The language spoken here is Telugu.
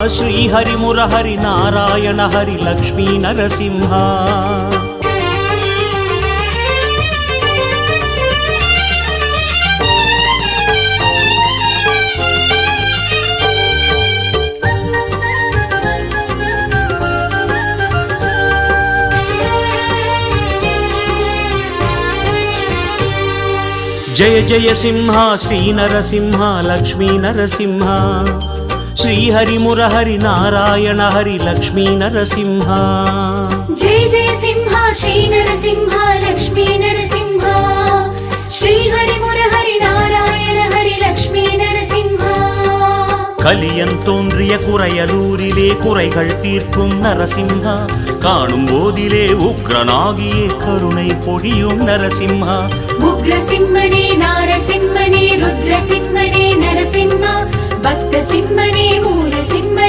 శ్రీహరి మురహరి నారాయణ హరి లక్ష్మీ నరసింహ జయ జయ సింహ శ్రీ నరసింహ లక్ష్మీ నరసింహ శ్రీహరి మురహరి నారాయణ హరి లక్ష్మీ నరసింహ జయ జయ సింహ శ్రీ నరసింహ లక్ష్మీ నరసింహ శ్రీహరి మురహరి నారాయణ హరి లక్ష్మీ நரசிம்ஹ கலியன் தோன்றிய குறையலூரிலே குறைகள் தீர்க்கும் நரசிம்ஹா காணும் போதிலே உக்ரனாகியே கருணை பொழியும் நரசிம்ஹா உக்ரசிம்மனே நாரசிம்மனே ருத்ரசிம்மனே நரசிம்ஹ பக்த சிம்மனே மூலசிம்ம